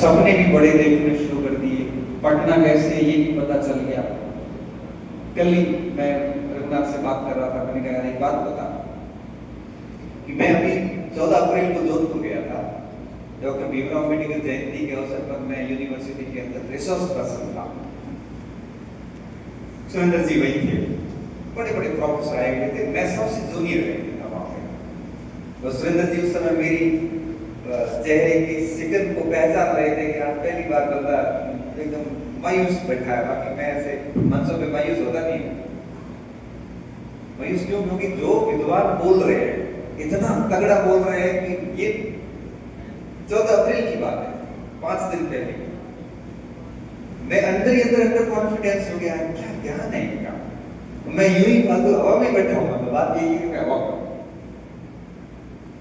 सपने भी बड़े देखने शुरू कर दिए। पटना कैसे ये भी पता चल गया। कल ही मैं रघुनाथ से बात कर रहा था, मैंने कहा एक बात बता कि मैं अभी 14 अप्रैल को जोधपुर गया था। डॉक्टर भीमराव अम्बेडकर जयंती के अवसर पर मैं यूनिवर्सिटी के अंदर रिसोर्स पर्सन था। सुरेंद्र जी वही थे, बड़े बड़े प्रोफेसर आए हुए थे, मैं सबसे जूनियर व्यक्ति था वहां पे। तो सुरेंद्र जी उस समय मेरी चेहरे की सिकन को पहचान रहे थे कि आज पहली बार बंदा एकदम मायूस बैठा है। बाकी मैं ऐसे मंचों पे मायूस होता नहीं। मायूस क्यों? क्योंकि जो विद्वान बोल रहे हैं इतना तगड़ा बोल रहे हैं कि ये 14 अप्रैल की बात है, 5 दिन पहले मैं अंदर ही अंदर कॉन्फिडेंस हो गया, क्या ध्यान है इनका। मैं यूं ही फालतू हवा में बैठा हूं। तो बात यही है कि मैं वक्त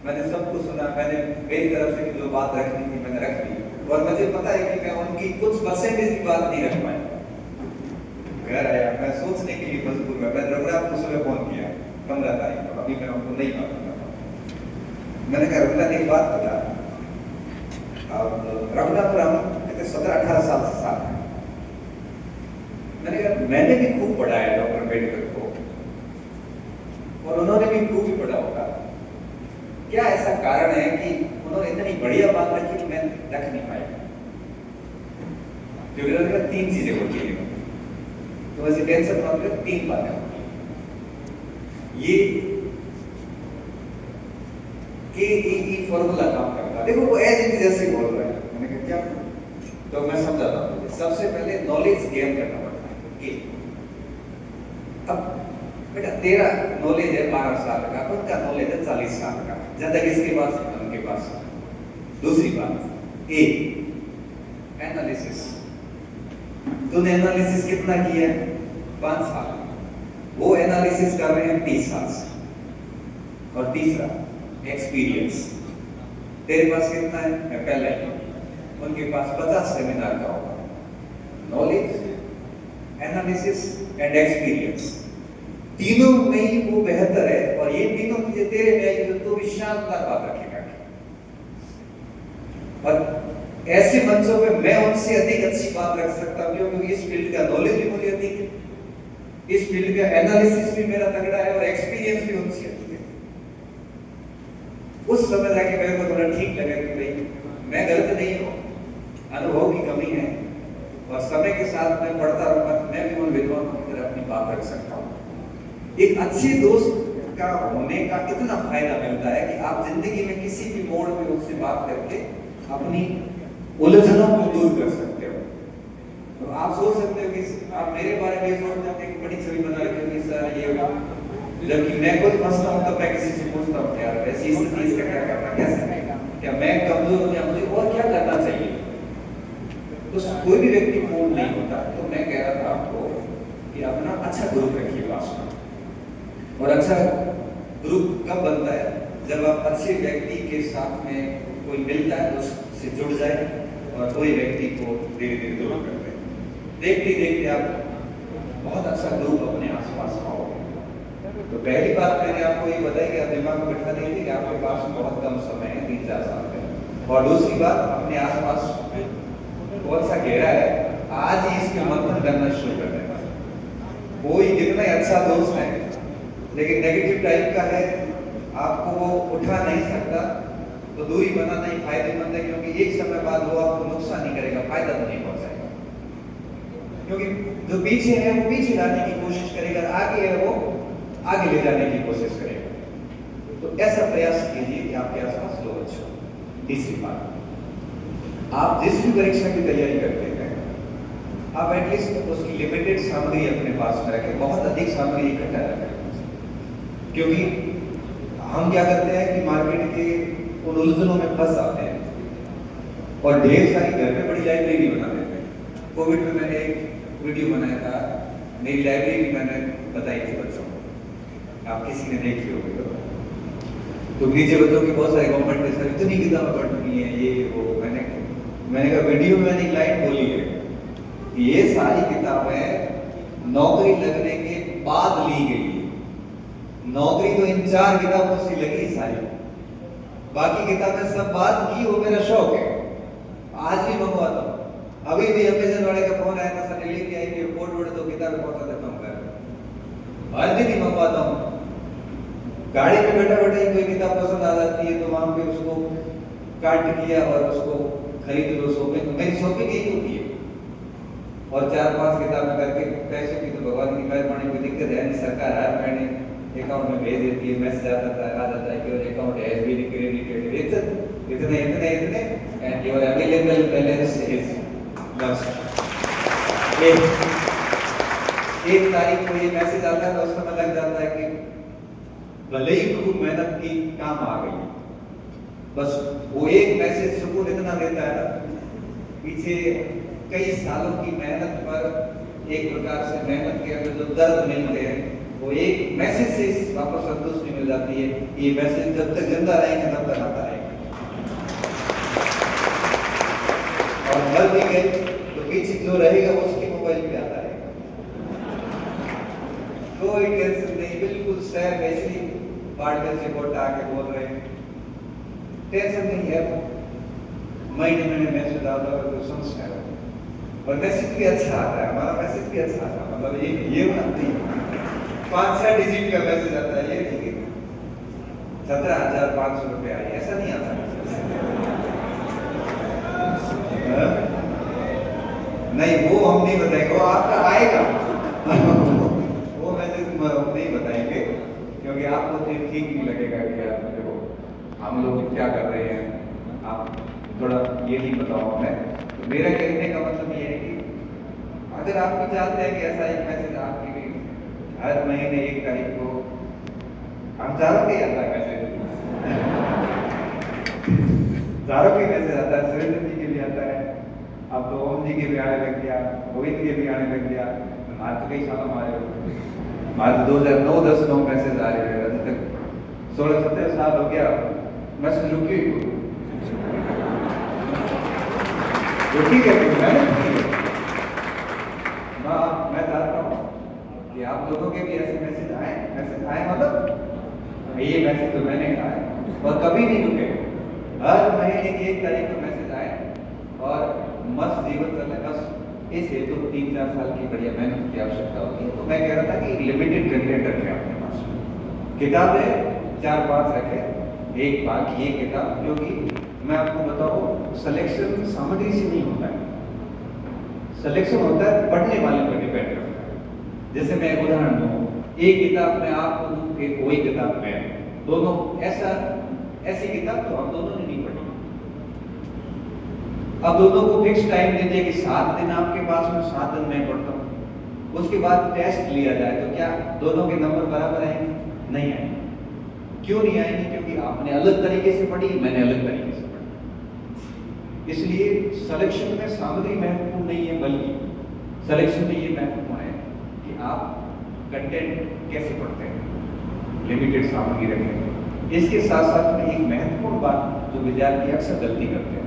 मैंने सबको सुना, मैंने मेरी तरफ से जो बात रखनी थी मैंने रख ली। और मुझे पता है कि मैं उनकी कुछ परसेंटेज की बात नहीं रख पाया। घर आया, मैं सोचने के लिए मजबूर हुआ। मैं रघुनाथ को सुबह फोन किया 15 तारीख को, अभी मैं उनको नहीं मालूम। मैंने कहा रघुनाथ एक बात बता, अब रघुनाथ राम कहते 17-18 साल से साथ हैं। मैंने कहा मैंने भी खूब पढ़ा है डॉक्टर अम्बेडकर को और उन्होंने भी खूब ही पढ़ा होगा। क्या ऐसा कारण है कि उन्होंने इतनी बढ़िया बात रखी कि मैं रख नहीं पाया? क्योंकि 3 चीजें होती है, तो वैसे टेंशन मत लो, 3 बातें होती हैं। ये KEE फॉर्मूला काम करता है। देखो वो एज इट जैसे बोल रहा है। मैंने कहा क्या? तो मैं समझाता हूँ। सबसे पहले नॉलेज गेन करना पड़ता है। कि अब बेटा तेरा नॉलेज है 12 साल का, उनका नॉलेज है 40 साल का, ज्यादा किसके पास है? उनके पास। दूसरी बात ए एनालिसिस। तूने एनालिसिस कितना किया है? 5 साल। वो एनालिसिस कर रहे हैं 30 साल से। और तीसरा एक्सपीरियंस। तेरे पास कितना है? पहले उनके पास 50 सेमिनार का होगा। नॉलेज, एनालिसिस एंड एक्सपीरियंस, तीनों में ही वो बेहतर है। और ये तीनों चीजें तेरे में आई तो भी शानदार बात रखेगा। और ऐसे मंचों पे मैं उनसे अधिक अच्छी बात रख सकता हूँ क्योंकि इस फील्ड का नॉलेज भी मुझे अधिक है, इस फील्ड का एनालिसिस भी मेरा तगड़ा है और एक्सपीरियंस भी उनसे अधिक है। उस समय जाके मेरे को थोड़ा ठीक लगा कि भाई मैं गलत नहीं हूँ, अनुभव की कमी है और समय के साथ मैं पढ़ता रहूंगा, मैं भी उन विद्वानों की तरह अपनी बात रख सकता हूँ। एक अच्छे दोस्त का होने का इतना फायदा मिलता है कि आप जिंदगी में किसी भी मोड़ में उससे बात करके अपनी उलझनों को दूर कर सकते हो। तो आप सोच सकते हो कि आप मेरे बारे में सोच सकते हैं कि बड़ी छवि बना रखी होगी सर ये, जबकि मैं खुद फंसता हूँ तब मैं किसी से पूछता हूँ यार ऐसी स्थिति इसका क्या करना, कैसे, क्या मैं कमजोर हूँ या मुझे और क्या करना चाहिए। तो कोई भी व्यक्ति पूर्ण नहीं होता। तो मैं कह रहा था आपको कि अपना अच्छा ग्रुप रखिए पास में। और अच्छा ग्रुप कब बनता है? जब आप अच्छे व्यक्ति के साथ में कोई मिलता है तो उससे जुड़ जाए और कोई व्यक्ति को धीरे धीरे दूर कर दे। देखते देखते आप बहुत अच्छा ग्रुप अपने आसपास पाओगे। तो पहली बात मैंने आपको ये बताई कि आप दिमाग में बैठा दीजिए कि आपके पास बहुत कम समय है, 3-4 साल का। और दूसरी बात, अपने आसपास कौन सा घेरा है आज ही इसके मंथन करना शुरू कर देना। कोई जितना अच्छा दोस्त है लेकिन नेगेटिव टाइप का है, आपको वो उठा नहीं सकता, तो दूरी बनाना ही फायदेमंद है। क्योंकि एक समय बाद वो आपको नुकसान ही करेगा, फायदा तो नहीं पहुंचाएगा। क्योंकि जो पीछे है वो पीछे लाने की कोशिश करेगा, आगे है वो आगे ले जाने की कोशिश करेगा। तो ऐसा प्रयास कीजिए कि आपके आसपास लोग अच्छे हो। तीसरी बात, आप जिस भी परीक्षा की तैयारी करते हैं आप एटलीस्ट उसकी लिमिटेड सामग्री अपने पास में रखें, बहुत अधिक सामग्री इकट्ठा रखें। क्योंकि हम क्या करते हैं कि मार्केट के उन उलझनों में फंस जाते हैं और ढेर सारी घर में बड़ी लाइब्रेरी बना देते हैं। कोविड में मैंने एक वीडियो बनाया था, मेरी लाइब्रेरी मैंने बताई थी बच्चों को, आप किसी ने देखी होगी तो नीचे बच्चों की बहुत सारे गवर्नमेंट ने सर इतनी किताबें पढ़नी है ये वो। मैंने कहा वीडियो में मैंने एक लाइन बोली है कि ये सारी किताबें नौकरी लगने के बाद ली गई है। नौकरी तो इन 4 किताबों से लगी सारी, बाकी किताबें सब बात की, वो मेरा शौक है। आज भी मंगवा अभी भी अमेजन वाले का फोन आया था, सर डिलीवरी आई थी, कोड वोड तो किताबें पहुंचा देता हूँ घर। हर दिन ही मंगवाता हूँ। गाड़ी में बैठा बैठा ही कोई किताब पसंद आ जाती है तो वहां पे उसको कार्ट किया और उसको खरीद लो। शॉपिंग, मेरी शॉपिंग यही होती है। और 4-5 किताबें करके, पैसे की तो भगवान की मेहरबानी, कोई दिक्कत है नहीं। सरकार हर महीने अकाउंट में भेज देती है, मैसेज आ जाता है कि अकाउंट हैज बीन क्रेडिटेड इतने and your available balance is बस। एक तारीख को ये मैसेज आता है तो उस समय लग जाता है कि भले ही खूब मेहनत की, काम आ गई। बस वो एक मैसेज सुकून इतना देता है ना, पीछे कई सालों की मेहनत पर एक प्रकार से मेहनत के अंदर जो दर्द मिलते हैं, वो एक मैसेज से वापस संतुष्टि मिल जाती है। ये मैसेज जब तक जिंदा रहेंगे तब तक आता रहेगा, और मर भी गए तो पीछे जो रहेगा वो उसके मोबाइल पे आता रहेगा। कोई टेंशन नहीं, बिल्कुल शहर वैसे बाड़मेर से कोटा आके बोल रहे हैं, टेंशन नहीं है। महीने महीने मैसेज आता है तो समझ रहे, और मैसेज भी अच्छा आता है, हमारा मैसेज भी अच्छा आता है। मतलब ये बात नहीं 5-6 डिजिट का मैसेज आता है, ये नहीं 17,500 रुपये आए, ऐसा नहीं आता। नहीं, वो हम नहीं बताएंगे, वो आपका आएगा। वो मैसेज हम नहीं बताएंगे, क्योंकि आपको तो ठीक नहीं लगेगा कि यार देखो हम लोग क्या कर रहे हैं, आप थोड़ा ये नहीं बताओ हमें। तो मेरा कहने का मतलब ये है कि अगर आप भी चाहते हैं कि ऐसा एक मैसेज आपके भी हर महीने 1 तारीख को, हम चारों के आता है मैसेज, चारों के मैसेज आता है, सुरेंद्र जी के भी आता है, अब तो ओम जी के भी आने लग गया, गोविंद के भी आने लग गया। आज तो कई साल हमारे 2009-10 मैसेज आ रहे हैं, अभी तक 16-17 साल हो गया, मैसेज रुकी मैं चाहता हूँ कि आप लोगों के भी ऐसे मैसेज आए मतलब ये मैसेज तो मैंने कहा है, और कभी नहीं रुके, हर महीने की 1 तारीख को मैसेज आए और मस्त जीवन चले। बस इस हेतु 3-4 साल की बढ़िया मेहनत की आवश्यकता होती है। तो मैं कह रहा था कि लिमिटेड कंटेंट रखें अपने पास, किताबें 4-5 रखें। एक बात ये किताब, क्योंकि मैं आपको बताऊं, सिलेक्शन सामग्री से नहीं होता है, सिलेक्शन होता है पढ़ने वाले पर डिपेंड करता है। जैसे मैं उदाहरण दूं, एक किताब में आपको दूं कि वही किताब में दोनों ऐसी किताब तो हम दोनों ने नहीं पढ़ी। अब दोनों को फिक्स टाइम दे दिया कि 7 दिन आपके पास में, 7 दिन मैं पढ़ता हूँ, उसके बाद टेस्ट लिया जाए तो क्या दोनों के नंबर बराबर आएंगे? नहीं आएंगे। क्यों नहीं आएंगे? क्योंकि आपने अलग तरीके से पढ़ी, मैंने अलग तरीके से पढ़ी। इसलिए सिलेक्शन में सामग्री महत्वपूर्ण नहीं है, बल्कि सिलेक्शन में ये महत्वपूर्ण है कि आप कंटेंट कैसे पढ़ते हैं, लिमिटेड सामग्री रखें। इसके साथ साथ में एक महत्वपूर्ण बात जो विद्यार्थी अक्सर गलती करते हैं,